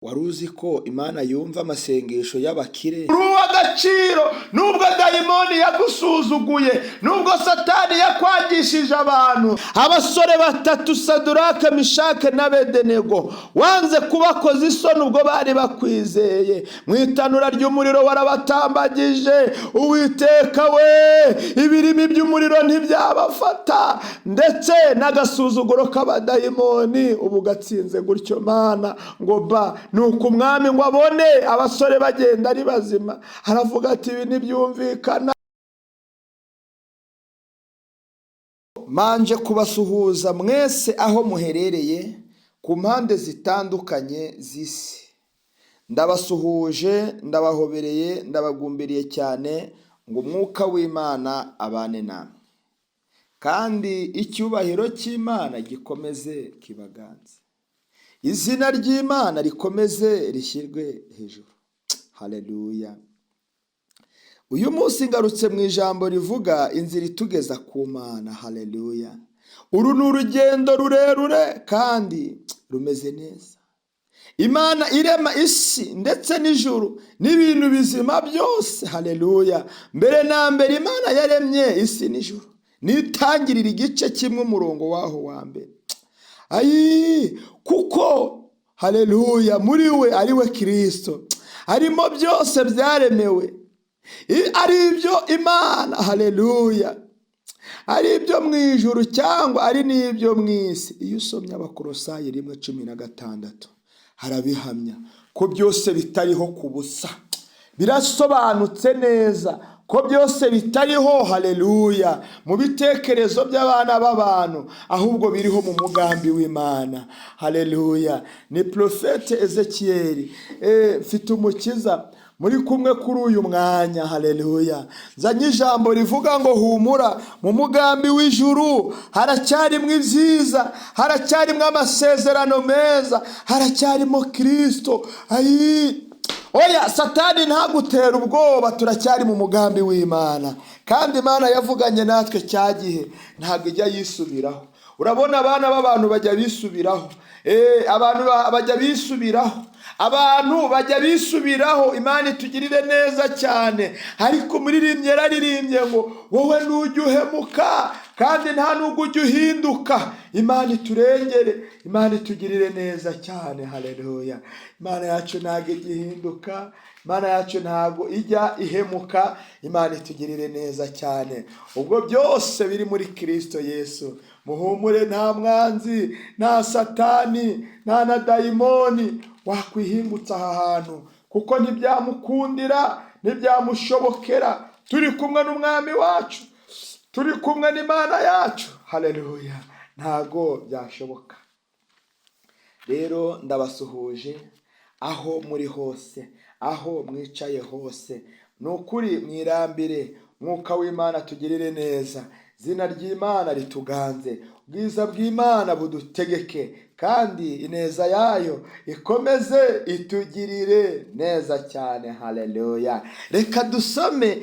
wari uzi ko Imana yumva amasengesho y'abakire? Uw'agaciro nubwo dayimoni yagusuzuguye, nubwo satani yakwagishije abantu. Abasore batatu Saduraka, Mishake na Abedenego wanze kubakoza isoni ubwo bari bakwizeye. Mu itanura ry'umuriro warabatambagije. Uwiteka we, ibirimi by'umuriro ntibyabafata, ndetse n'agasuzuguro k'abadayimoni ubu gatsinze gutyo. Mana ngo ba nuko umwami ngo abone abasore bagenda ari bazima, aravuga ati ibi ntibyumvikana. Manje kubasuhuza mwese aho muherereye ku mpande zitandukanye z'isi. Ndabasuhuje, ndabahobereye, ndabagumbiriye cyane ngo umwuka w'Imana abane namwe, kandi icyubahiro cy'Imana gikomeze kibaganze, izina ry'Imana rikomeze rishyirwe hejuru. Haleluya. Uyu munsi ngarutse mu ijambo rivuga inzira itugeza ku Mana. Haleluya. Uru ni urugendo rurerure kandi rumeze neza. Imana irema isi ndetse n'ijuru n'ibintu bizima byose. Haleluya. Mbere na mbere Imana yaremye isi n'ijuru. Nitangirira igice kimwe umurongo waho wa mbere. Kuko haleluya muri we ari we Kristo harimo byose byaremewe, ari ibyo Imana, haleluya, ari ibyo mu ijuru cyangwa ari n'ibyo mu isi. Iyo usomye Abakolosayi 1:16 harabihamya ko byose bitariho ku busa. Birasobanutse neza ko byose bitariho, haleluya, mu bitekerezo by'abana b'abantu, ahubwo biriho mu mugambi w'Imana. Haleluya. Ni Profete Ezekiyeli mfite umukiza muri kumwe kuri uyu mwanya. Haleluya. Zanye ijambo rivuga ngo humura, mu mugambi w'ijuru haracyarimo ibyiza, haracyarimo amasezerano meza, haracyarimo Kristo. Oya, satani ntagutera ubwoba, turacyari mu mugambi w'Imana, kandi Imana yavuganye natwe cyagihe ntabwo ijya yisubiraho. Urabona abana b'abantu bajya bisubiraho, abantu bajya bisubiraho, abantu bajya bisubiraho. Imana itugirire neza cyane. Ariko umuririmbyi yararirimbye ngo wowe ntujya uhemuka kandi nta nubwo ujya uhinduka. Imana iturengere, Imana itugirire neza cyane. Haleluya. Imana yacu ntabwo ijya ihinduka, Imana yacu ntabwo ijya ihemuka. Imana itugirire neza cyane. Ubwo byose biri muri Kristo Yesu. Muhumure, nta mwanzi, nta satani, nta na dayimoni wakwihingutsa aha hantu, kuko ntibyamukundira, ntibyamushobokera. Turi kumwe n'umwami wacu, turi kumwe n'Imana yacu. Haleluya. Ntago byashoboka. Rero ndabasuhuje aho muri hose, aho mwicaye hose. Nukuri mwirambire, mwuka w'Imana tugirire neza, izina ry'Imana rituganze, ubwiza bw'Imana budutegeke, kandi ineza yayo ikomeze itugirire neza cyane. Haleluya. Reka dusome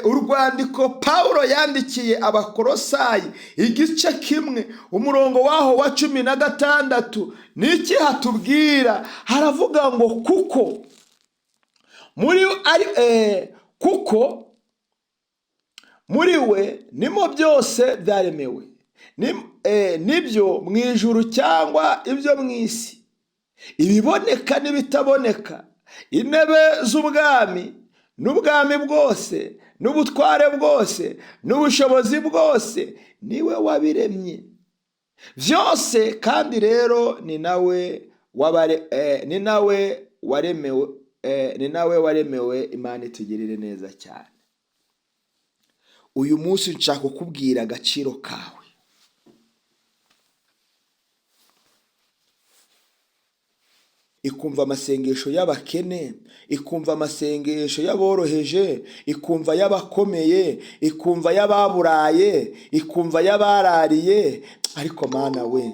urwandiko Pawulo yandikiye Abakolosayi igice kimwe umurongo waho wa 16. Niki hatubwira? Haravuga ngo kuko muri we nimo byose byaremewe, nibyo mu ijuru cyangwa ibyo mu isi, ibiboneka n'ibitaboneka, intebe z'ubwami n'ubwami bwose n'ubutware bwose n'ubushobozi bwose, niwe wabiremye byose, kandi rero ni nawe waremewe. Imana itugirire neza cyane. Uyu munsi nshaka kukubwira agaciro kawe. Ikumva amasengesho y'abakene, ikumva amasengesho y'aboroheje, ikumva y'abakomeye, ikumva y'ababuraye, ikumva y'abarariye. Ariko Mana we,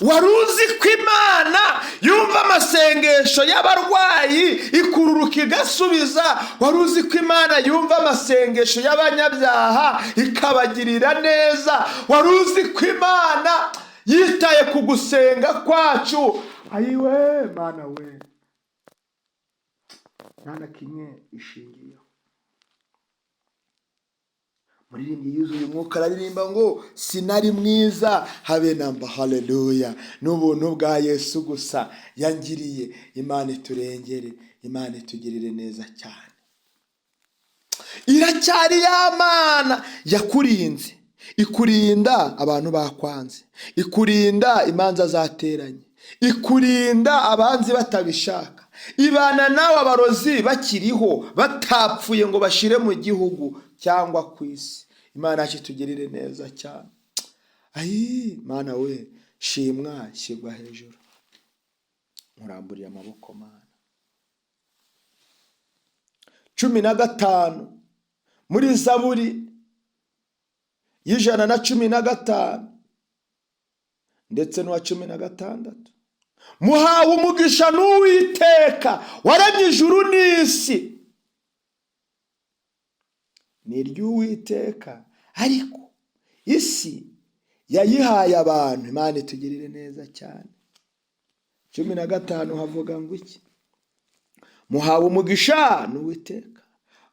wari uzi ko Imana yumva amasengesho y'abarwayi ikururuka igasubiza? Wari uzi ko Imana yumva amasengesho y'abanyabyaha ikabagirira neza? Wari uzi ko Imana yitaye ku gusenga kwacu ayiwe mana we, nta na kimwe ishingiyeho. Muririmbyi yuzuye umwuka araririmba ngo sinari mwiza habe namba. Haleluya. N'ubuntu bwa Yesu gusa yangiriye. Imana iturengere, Imana itugirire neza cyane. Iracyari ya Mana yakurinze, ikurinda abantu bakwanze, ikurinda imanza zateranye, ikurinda abanzi batabishaka, ibana nawe abarozi bakiriho batapfuye ngo bashire mu gihugu cyangwa ku isi. Imana itugirire neza cyane. Ayi Mana we, shimwa, shyirwa hejuru. Muramburiye amaboko Mana. 15 muri Zaburi y'115 ndetse n'uwa 16. Muhawe umugisha n'Uwiteka waremye ijuru n'isi. Ni iry'Uwiteka ariko isi yayihaye abantu. Imana itugirire neza cyane. 15 havuga ngo iki? Muhawe umugisha n'Uwiteka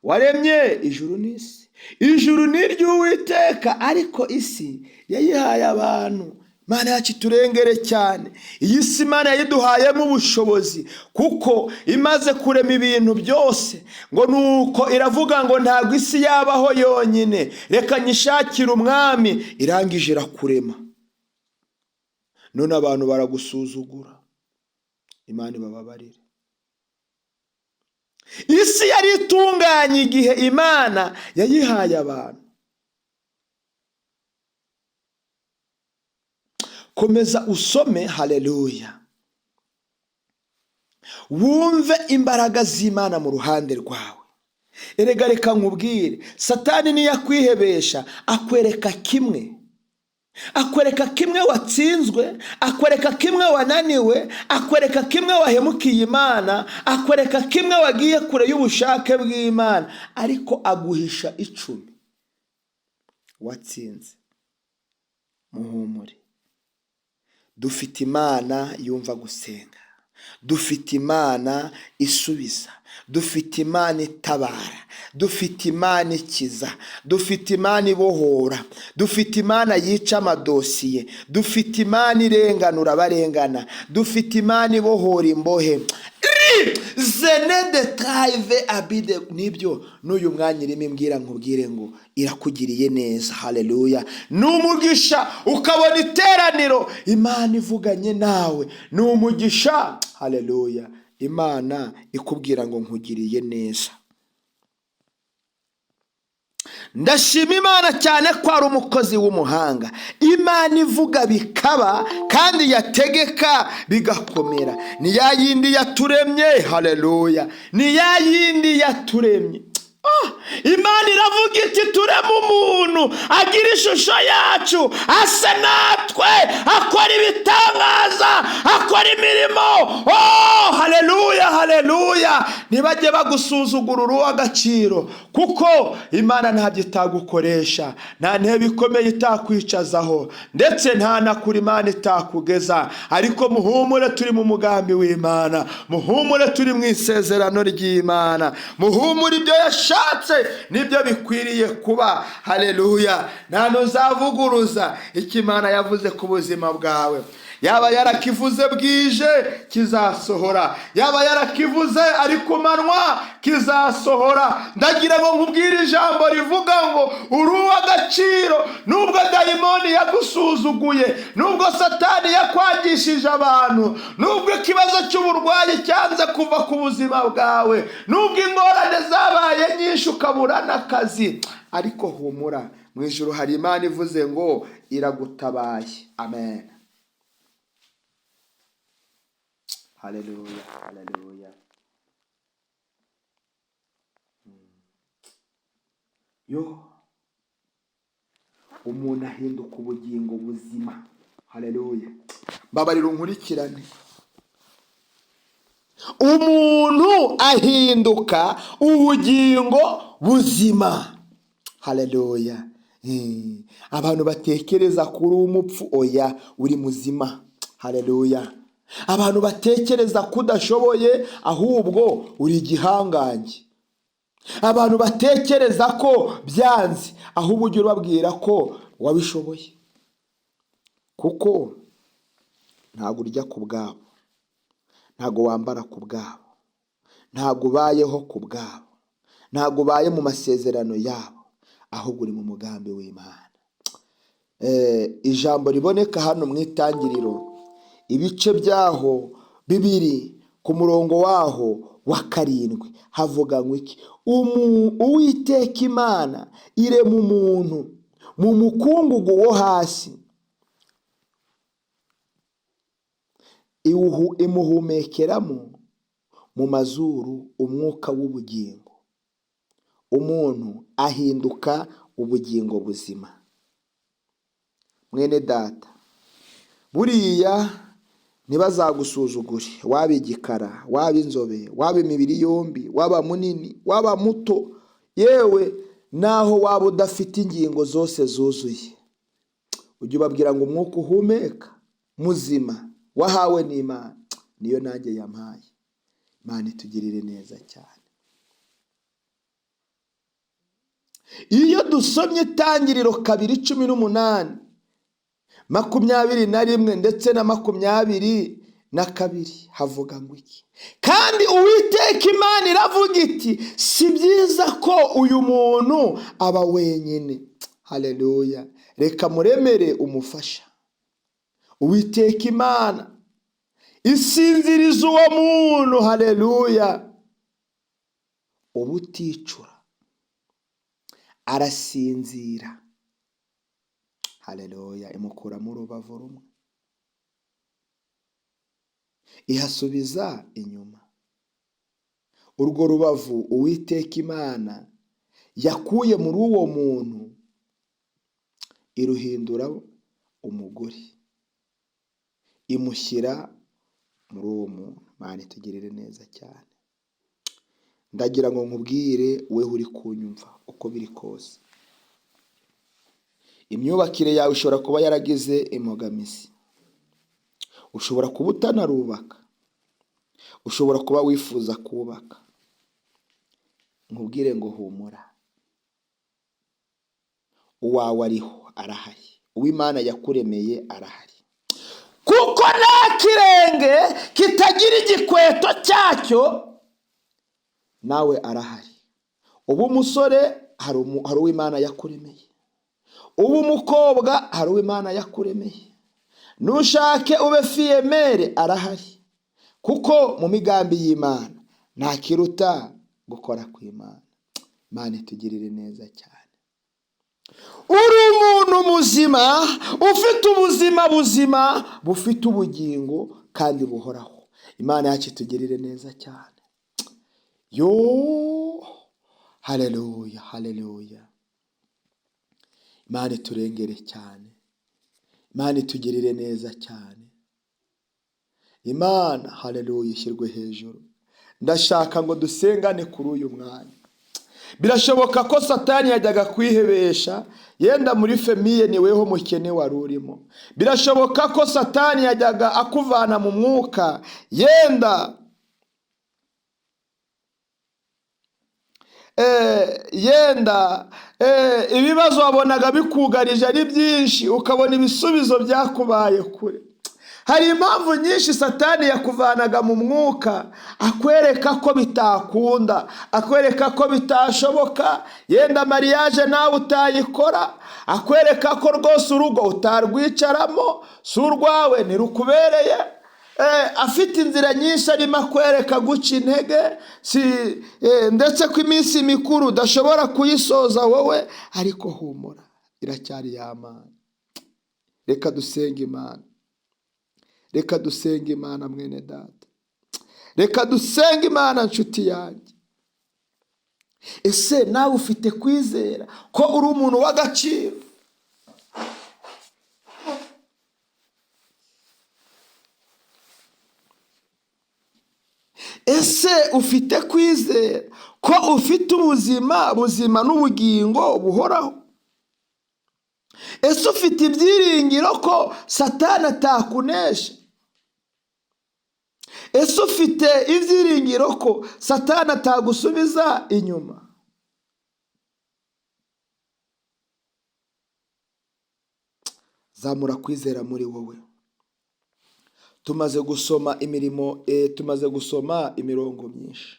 waremye ijuru n'isi. Ijuru ni iry'Uwiteka ariko isi yayihaye abantu. Imana yacu iturengere cyane. Iyi si Imana yayiduhayemo ubushobozi kuko imaze kurema ibintu byose, ngo nuko iravuga ngo ntabwo isi yabaho yonyine, reka nyishakire umwami. Irangije irakurema, none abantu baragusuzugura. Imana ibababarire. Isi yari itunganye igihe Imana yayihaye abantu. Komeza usome. Haleluya. Wumve imbaraga z'Imana mu ruhande rwawe. Erega reka nkubwire, Satani niyakwihebesha akwereka kimwe. Akwereka kimwe watsinzwe, akwereka kimwe wananiwe, akwereka kimwe wahemukiye Imana, akwereka kimwe wagiye kure y'ubushake bw'Imana, ariko aguhisha 10 watsinze. Muhumure. Dufite Imana yumva gusenga, dufite Imana isubiza, dufite Imana itabara, dufite Imana ikiza, dufite Imana ibohora, dufite Imana yica amadosiye, dufite Imana irenganura abarengana, dufite Imana ibohora imbohe. Zene de traive abide. Nibyo n'uyu mwanya irimo imbwira nkubwire ngo irakugiriye neza. Haleluya. N'umugisha ukabona iteraniro Imana ivuganye nawe, n'umugisha. Haleluya. Imana ikubwira ngo nkugiriye neza. Ndashima Imana cyane ko ari umukozi w'umuhanga. Imana ivuga bikaba kandi yategeka bigakomera. Ni ya yindi yaturemye. Haleluya. Ni ya yindi yaturemye. Imana iravuga iti tureme umuntu agira ishusho yacu, asa natwe, akora ibitangaza, akora imirimo. Haleluya, haleluya. Ntibajye bagusuzugura uw'agaciro, kuko Imana ntabyo itagukoresha, nta ntebe ikomeye itakwicazaho, ndetse nta na kuri Imana itakugeza. Ariko muhumure, turi mu mugambi w'Imana. Muhumure, turi mu isezerano ry'Imana. Muhumure, ibyo yashatse nibyo bikwiriye kuba. Haleluya. Nta nuzavuguruza icyo Imana yavuze ku buzima bwawe. Yaba yarakivuze bwije kizasohora, yaba yarakivuze ari ku manywa kizasohora. Ndagira ngo nkubwire ijambo rivuga ngo uri uw'agaciro. Nubwo dayimoni yagusuzuguye, nubwo Satani yakwagishije abantu, nubwo ikibazo cy'uburwayi cyanze kuva ku buzima bwawe, nubwo ingorane zabaye nyinshi ukabura n'akazi, ariko humura, mu ijuru hari Imana ivuze ngo iragutabaye. Amen. Haleluya, haleluya. Yo, umuntu ahinduka ubugingo buzima. Haleluya. Mbabarira unkurikirane. Umuntu ahinduka ubugingo buzima. Haleluya. Abantu batekereza kuri umupfu, oya, uri muzima. Haleluya. abantu batekereza ko udashoboye ahubwo uri igihangange, abantu batekereza ko byanze ahubwo ujye ubabwira ko wabishoboye, kuko ntabwo urya ku bwabo, ntabwo wambara ku bwabo, ntabwo ubayeho ku bwabo, ntabwo ubaye mu masezerano yabo, ahubwo uri mu mugambi w'Imana. Ijambo riboneka hano mu Itangiriro ibice byaho 2 ku murongo waho wa 7 havuga ngo iki? Uwiteka Imana irema umuntu mu mukungugu wo hasi, imuhumekeramo mu mazuru umwuka w'ubugingo, umuntu ahinduka ubugingo buzima. Mwene data, buriya ntibazagusuzugure, waba igikara, waba inzobe, waba imibiri yombi, waba munini, waba muto, yewe naho waba udafite ingingo zose zuzuye, ujye ubabwira ngo umwuka uhumeka muzima wahawe n'Imana niyo nanjye yampaye. Imana itugirire neza cyane. Iyo dusomye Itangiriro 2:18, 21 ndetse na 22 havuga ngo iki? Kandi Uwiteka Imana iravuga iti, si byiza ko uyu muntu aba wenyine. Haleluya. Reka muremere umufasha. Uwiteka Imana isinziriza uwo muntu, haleluya, ubuticura arasinzira, haleluya, imukuramo urubavu rumwe ihasubiza inyuma. Urwo rubavu Uwiteka Imana yakuye muri uwo muntu iruhindura umugore, imushyira muri uwo muntu. Imana itugirire neza cyane. Ndagira ngo nkubwire wewe uri kunyumva uko biri kose, imyubakire yawe ishobora kuba yaragize imbogamizi, ushobora kuba utanarubaka, ushobora kuba wifuza kubaka. Nkubwire ngo humura, uwawe ariho, arahari, uw'Imana yakuremeye arahari, kuko nta kirenge kitagira igikweto cyacyo, nawe arahari. Ubu umusore hari uw'Imana yakuremeye, ubu umukobwa hari uw'Imana yakuremeye, nushake ube fiyemere arahari, kuko mu migambi y'Imana nta kiruta gukora kw'Imana. Imana itugirire neza cyane. Uri umuntu muzima, ufite ubuzima buzima, bufite ubugingo kandi buhoraho. Imana yacu itugirire neza cyane. Yo, haleluya, haleluya. Imana iturengere cyane, Imana itugirire neza cyane. Imana, haleluya, ishyirwe hejuru. Ndashaka ngo dusengane kuri uyu mwanya. Birashoboka ko Satani yajyaga kwihebesha, yenda muri famiye ni weho mukene wari urimo. Birashoboka ko Satani yajyaga akuvana mu mwuka, yenda ibibazo wabonaga bikugarije ari byinshi, ukabona ibisubizo byakubaye kure. Hari impamvu nyinshi Satani yakuvanaga mu mwuka, akwereka ko bitakunda, akwereka ko bitashoboka, yenda mariage nawe utayikora, akwereka ko rwose urugo utarwicaramo, si urwawe ntirukubereye, afite inzira nyinshi arimo akwereka guca intege, ndetse ko iminsi mikuru udashobora kuyisoza wowe, ariko humura, iracyari y'Imana. Reka dusenge Imana. Reka dusenge Imana mwene data. Reka dusenge Imana nshuti yanjye. Ese nawe ufite kwizera ko uri umuntu w'agaciro? Ese ufite kwizera ko ufite ubuzima buzima n'ubugingo buhoraho? Ese ufite ibyiringiro ko Satani atakunesha? ese ufite ibyiringiro ko Satani atagusubiza inyuma? Zamura kwizera muri wowe. Tumaze gusoma imirongo myinshi.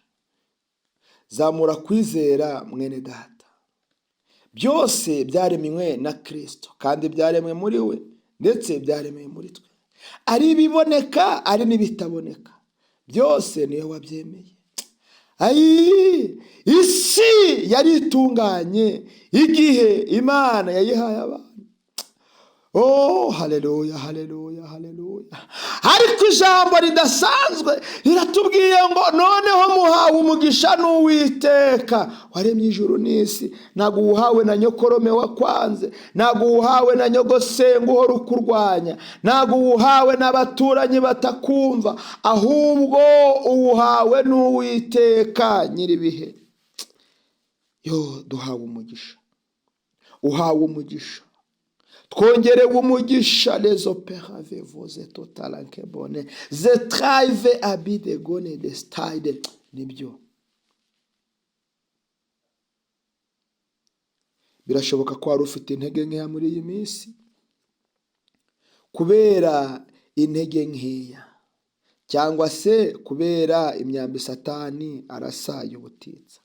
Zamura kwizera mwene data. Byose byaremwe na Kristo kandi byaremwe muri we ndetse byaremwe muri twe. Ari ibiboneka ari n'ibitaboneka, byose niwe wabyemeye. Isi yari itunganye igihe Imana yayihaye abantu. Oh, haleluya, haleluya, haleluya. Ariko ijambo ridasanzwe riratubwiye ngo noneho muhawe umugisha n'Uwiteka waremye ijuru n'isi. Ntabwo uwuhawe na nyokorome wakwanze, ntabwo uwuhawe na nyogosenga uhora ukurwanya, ntabwo uwuhawe n'abaturanyi batakumva, ahubwo uwuhawe n'Uwiteka nyir'ibihe. Duhawe umugisha, uhawe umugisha, twongerewe umugisha. Les opéras vos et totalanke bone ze traive abide gone de stade. Nibyo birashoboka ko wari ufite intege nkeya muri iyi minsi, kubera intege nkeya cyangwa se kubera imyambi Satani arasaye ubutitsa.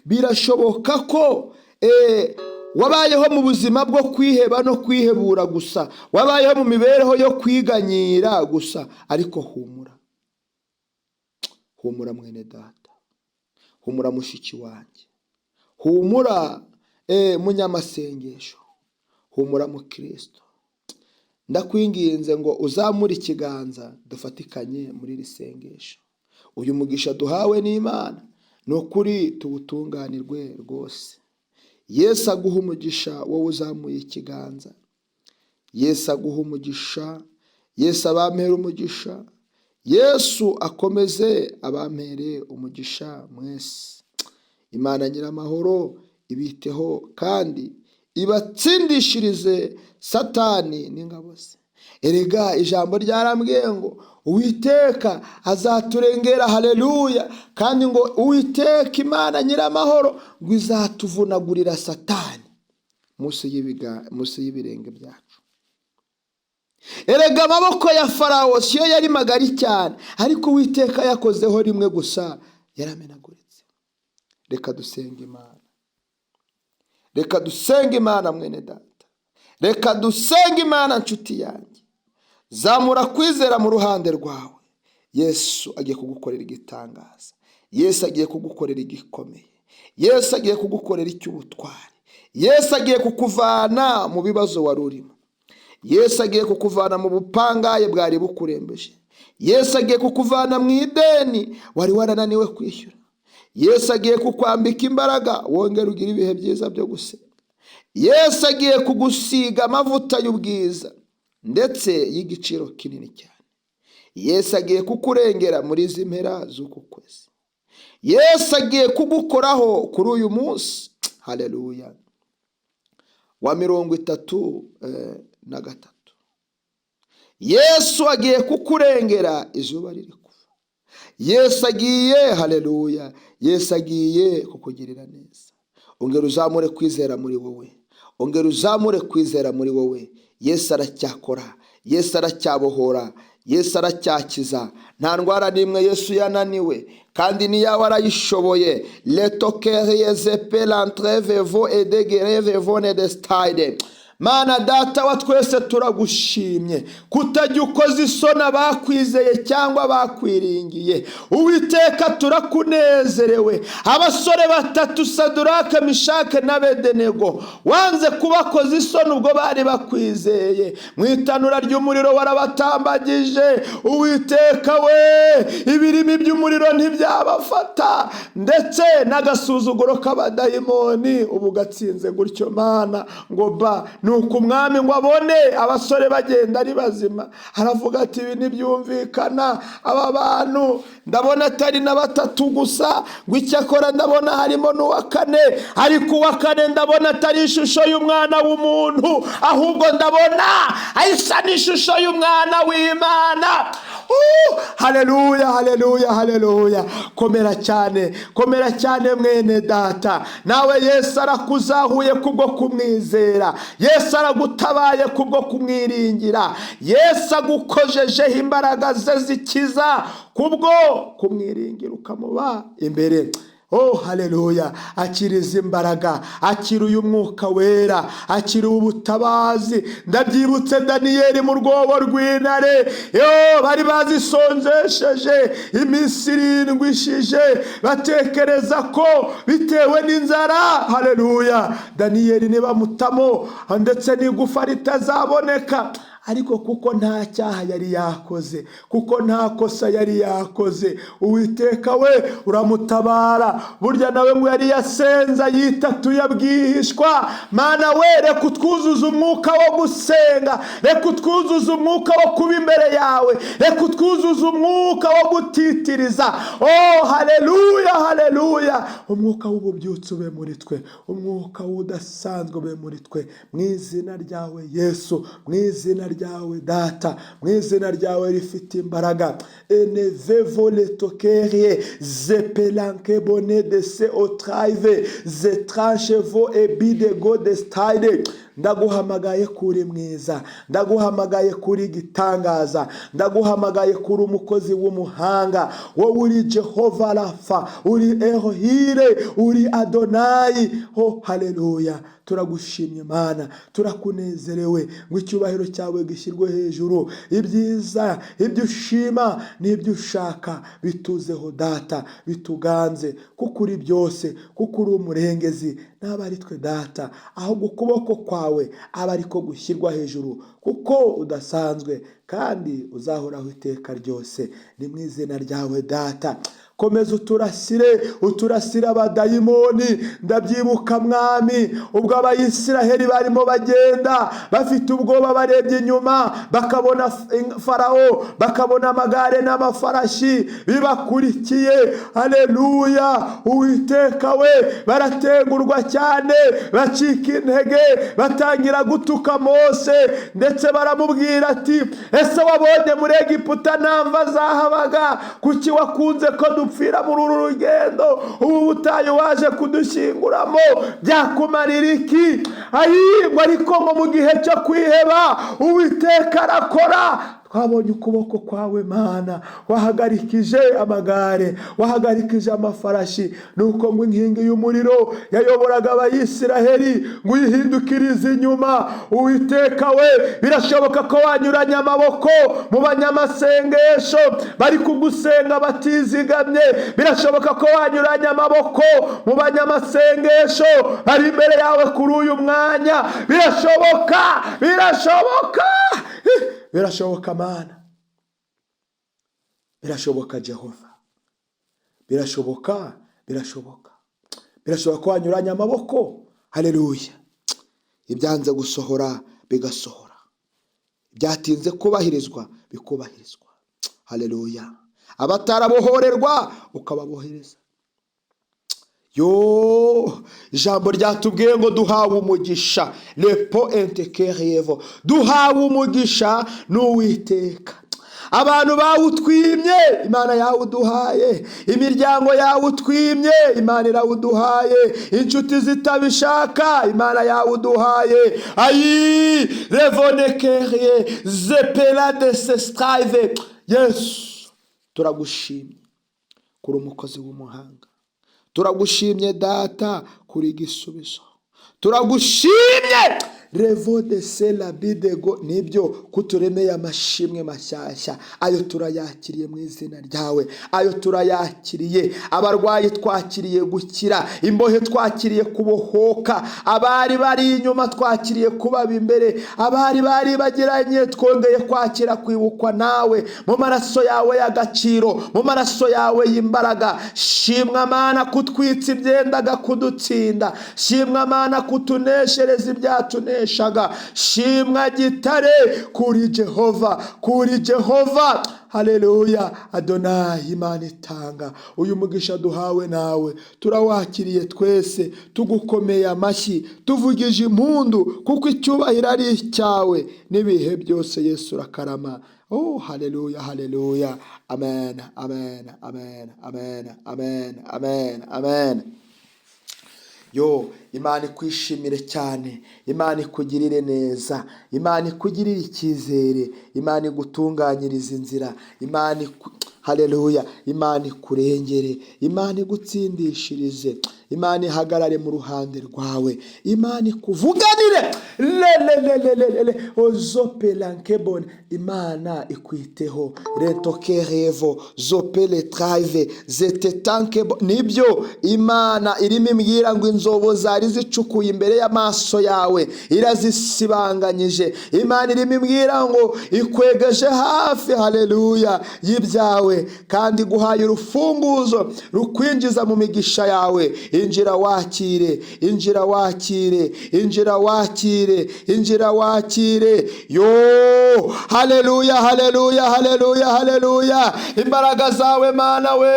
Birashoboka ko wabayeho mu buzima bwo kwiheba no kwihebura gusa, wabayeho mu mibereho yo kwiganyira gusa. Ariko humura, humura mwene data, humura mushiki wanjye, humura munyamasengesho, humura mu Kristo. Ndakwinginze ngo uzamure ikiganza dufatikanye muri iri sengesho. Uyu mugisha duhawe n'Imana ni ukuri tuwutunganirwe rwose. Yesu aguha umugisha wowe uzamuye ikiganza. Yesu aguha umugisha, Yesu abampere umugisha, Yesu akomeze abampere umugisha mwese. Imana nyiramahoro ibiteho kandi ibatsindishirize Satani n'ingabo ze. Erega ijambo ryarambwiye ngo Uwiteka azaturengera, haleluya, kandi ngo Uwiteka Imana nyiramahoro ngo izatuvunagurira Satani munsi y'ibirenge byacu. Erega amaboko ya Farawo siyo yari magari cyane, ariko Uwiteka yakozeho rimwe gusa yaramenaguritse. Reka dusenge Imana, reka dusenge Imana mwene data, reka dusenge Imana nshuti yanjye. Zamura kwizera mu ruhande rwawe. Yesu agiye kugukorera igitangaza, Yesu agiye kugukorera igikomeye, Yesu agiye kugukorera icy'ubutwari, Yesu agiye kukuvana mu bibazo wari urimo, Yesu agiye kukuvana mu bupangaye bwari bukurembeje, Yesu agiye kukuvana mu ideni wari warananiwe kwishyura, Yesu agiye kukwambika imbaraga wongera ugira ibihe byiza byo gusenga, Yesu agiye kugusiga amavuta y'ubwiza ndetse y'igiciro kinini cyane. Yesu agiye kukurengera muri izi mpera z'uku kwezi. Yesu agiye kugukoraho kuri uyu munsi, haleluya, wa 33. Yesu agiye kukurengera izuba riri kuva. Yesu agiye, haleluya, Yesu agiye kukugirira neza. Ongera uzamure kwizera muri wowe, ongera uzamure kwizera muri wowe. Yesu aracyakora, Yesu aracyabohora, Yesu aracyakiza. Nta ndwara n'imwe Yesu yananiwe, kandi niyawe arayishoboye. Letokerieze pelantrevevo edegerevevone destide. Mana data wa twese turagushimye kutajya ukoza isoni abakwizeye cyangwa bakwiringiye. Uwiteka turakunezerewe. Abasore 3 Saduraka, Mishake na Abedenego wanze kubakoza isoni ubwo bari bakwizeye. Mu itanura ry'umuriro warabatambagije. Uwiteka we, ibirimi by'umuriro ntibyabafata, ndetse n'agasuzuguro k'abadayimoni ubu gatsinze gutyo. Mana ngo ba nuko umwami ngo abone abasore bagenda ari bazima, aravuga ati ibi ntibyumvikana, aba bantu ndabona atari na batatu gusa, ngo icyakora ndabona harimo n'uwa kane, ariko uwa kane ndabona atari ishusho y'umwana w'umuntu, ahubwo ndabona ayisa n'ishusho y'umwana w'Imana. Haleluya, haleluya, haleluya. Komera cyane mwene data, nawe Yesu arakuzahuye kubwo kumwizera, Yesu aragutabaye kubwo kumwiringira, Yesu agukojejeho imbaraga ze zikiza kubwo kumwiringira ukamuba imbere. Haleluya. Akira izi imbaraga, akira uyu mwuka wera, akira ubutabazi. Ndabyibutse Daniyeli mu rwobo rw'intare, bari bazisonjesheje iminsi 7 ishije, batekereza ko bitewe n'inzara, haleluya, Daniyeli nibamutamo ndetse n'igufa ritazaboneka, ariko kuko nta cyaha yari yakoze, kuko nta kosa yari yakoze, Uwiteka we uramutabara. Burya nawe ngo yari yasenza yitatuye bwihishwa. Mana we, reka utwuzuza umwuka wo gusenga, reka utwuzuza umwuka wo kuba imbere yawe, reka utwuzuza umwuka wo gutitiriza. Haleluya, haleluya. Umwuka w'ububyutse ube muri twe, umwuka udasanzwe ube muri twe, mu izina ryawe Yesu, mu izina ryawe Data, mu izina ryawe rifite imbaraga. Enevevo letokerie zepelanke bone de se otraive zetranchevo ebidego de stade. Ndaguhamagaye kuri mwiza, ndaguhamagaye kuri gitangaza, ndaguhamagaye kuri umukozi w'umuhanga. Wowe uri Jehova Rafa, uri Elohire, uri Adonai. Haleluya. Turagushimye Mana, turakunezerewe, ngo icyubahiro cyawe gishyirwe hejuru. Ibyiza, ibyo ushima n'ibyo ushaka bituzeho Data, bituganze, kuko uri byose, kuko uri umurengezi. Naba ari twe Data, ahubwo ukuboko kwawe aba ariko gushyirwa hejuru, kuko udasanzwe kandi uzahoraho iteka ryose. Ni mu izina ryawe Data. Komeza uturasire abadayimoni. Ndabyibuka Mwami, ubwo Abayisiraheli barimo bagenda bafite ubwoba, barebye inyuma bakabona Farawo, bakabona amagare n'amafarashi bibakurikiye. Haleluya. Uwiteka we, baratengurwa cyane, bacika intege, batangira gutuka Mose, ndetse baramubwira ati, ese wabonye muri Egiputa nta mva zahabaga? Kuki wakunze ko dupfira muri uru rugendo? Ubu butayu waje kudushyinguramo byakumarira iki? Ariko ngo mu gihe cyo kwiheba Uwiteka arakora. Twabonye ukuboko kwawe Mana, wahagarikije amagare, wahagarikije amafarashi. Nuko ngo inkingi y'umuriro yayoboraga Abayisiraheli ngo uyihindukirize inyuma. Uwiteka we, birashoboka ko wanyuranya amaboko mu banyamasengesho bari kugusenga batizigamye. Birashoboka ko wanyuranya amaboko mu banyamasengesho bari imbere yawe kuri uyu mwanya. Birashoboka Mana, birashoboka Jehova, birashoboka ko wanyuranya amaboko. Haleluya. Ibyanze gusohora bigasohora, byatinze kubahirizwa bikubahirizwa. Haleluya. Abatarabohorerwa ukababohereza. Ijambo ryatubwiye ngo duhawe umugisha, lepo entekerevo, duhawe umugisha n'Uwiteka. Abantu bawutwimye, Imana yawuduhaye. Imiryango yawutwimye, Imana irawuduhaye. Inshuti zitabishaka, Imana yawuduhaye. Revonekerie zepela de se strive. Yesu, turagushimye kuri umukozi w'umuhanga, turagushimye Data kuri igisubizo, turagushimye revo de sela bidego. Nibyo kuturemeye amashimwe mashyashya, ayo turayakiriye mu izina ryawe, ayo turayakiriye. Abarwayi twakiriye gukira, imbohe twakiriye kubohoka, abari bari inyuma twakiriye kubaba imbere, abari bagiranye twongeye kwakira kwibukwa nawe mu maraso yawe y'agaciro, mu maraso yawe y'imbaraga. Shimwa Mana kutwitsa ibyendaga kudutsinda, shimwa Mana kutuneshereza ibyatunesha. waneshaga. Shimwa gitare kuri Jehova. Haleluya. Adonai, Imana itanga. Uyu mugisha duhawe nawe turawakiriye twese, tugukomeye amashyi, tuvugije impundu, kuko icyubahiro ari icyawe n'ibihe byose. Yesu urakarama. Oh, haleluya, haleluya. Amen, amen, amen, amen, amen, amen, amen. Yo, Imana ikwishimire cyane, Imana ikugirire neza, Imana ikugirire icyizere, Imana igutunganyirize inzira, haleluya, Imana ikurengere, Imana igutsindishirize, Imana ihagarare mu ruhande rwawe, Imana ikuvuganire. Ozopelankebon, Imana ikwiteho. Rentokerevo zopele traive zetetankebo. Nibyo Imana irimo imbwira ngo inzobo zari zicukuye imbere y'amaso yawe irazisibanganyije. Imana irimo imbwira ngo ikwegeje hafi, haleluya, y'ibyawe, kandi guhaye urufunguzo rukwinjiza mu migisha yawe. Injira wakire, injira wakire, injira wakire, injira wakire. Yo, haleluya, haleluya, haleluya, haleluya. Imbaraga zawe Mana we,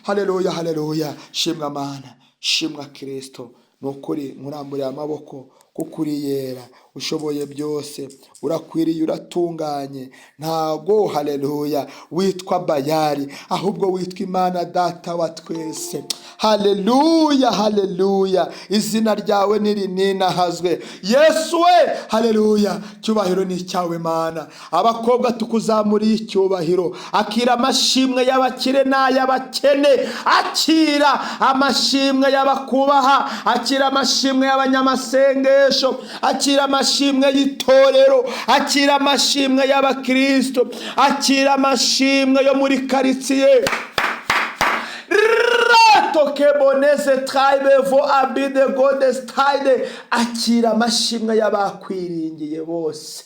haleluya, haleluya. Shimwa Mana, shimwa Kristo. Nukuri nkuramburiye amaboko, kuko uri yera, ushoboye byose, urakwiriye, uratunganye. Ntago, haleluya, witwa Bayali, ahubwo witwa Imana Data wa twese. Haleluya, haleluya. Izina ryawe nirinahazwe. Yesu we, haleluya. Cyubahiro ni cyawe Mana. Abakobwa tukuzamuriye icyubahiro. Akira amashimwe y'abakire n'ay'abakene. Akira amashimwe y'abakubaha. Akira amashimwe y'abanyamasengesho. Akira amashimwe y'itorero. Akira amashimwe y'abakristo. Akira amashimwe yo muri karitsiye. Tokeboneze tribe vo abide godes tide. Akira amashimwe y'abakwiringiye bose.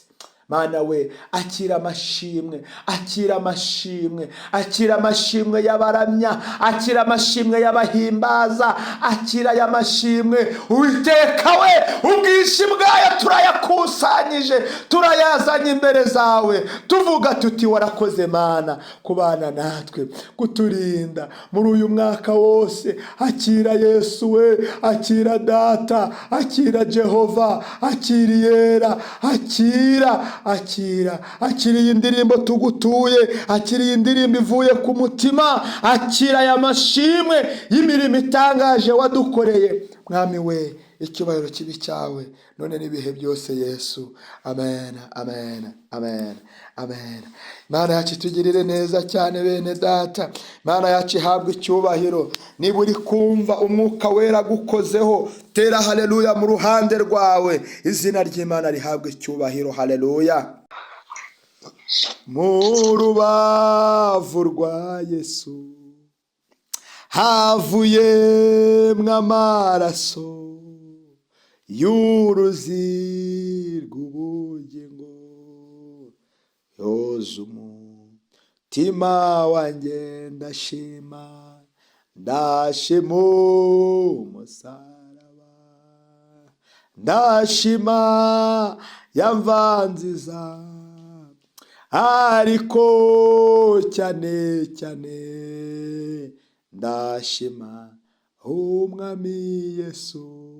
Mana we, akira amashimwe, akira amashimwe, akira amashimwe y'abaramya, akira amashimwe y'abahimbaza, akira y'amashimwe. Uwiteka we, ubwinshi bwayo turayakusanyije, turayazanye imbere zawe, tuvuga tuti warakoze Mana kubana natwe, kuturinda muri uyu mwaka wose. Akira Yesu we, akira Data, akira Jehova, akira yera, akira iyi ndirimbo tugutuye, akira iyi ndirimbo ivuye ku mutima, akira aya mashimwe y'imirimo itangaje wadukoreye. Mwami we, icyubahiro kibi cyawe none n'ibihe byose Yesu. Amen, amen, amen, amen. Imana yacu itugirire neza cyane bene Data. Imana yacu ihabwe icyubahiro. Niba uri kumva umwuka wera gukozeho, tera haleluya mu ruhande rwawe. Izina ry'Imana rihabwe icyubahiro. Haleluya. Mu rubavu rwa Yesu havuyemwo amaraso y'uruzi rw'ubugingo, yoza umutima wanjye. Ndashima, ndashima umusaraba, ndashima yamvanziza, ariko cyane cyane ndashima umwami Yesu.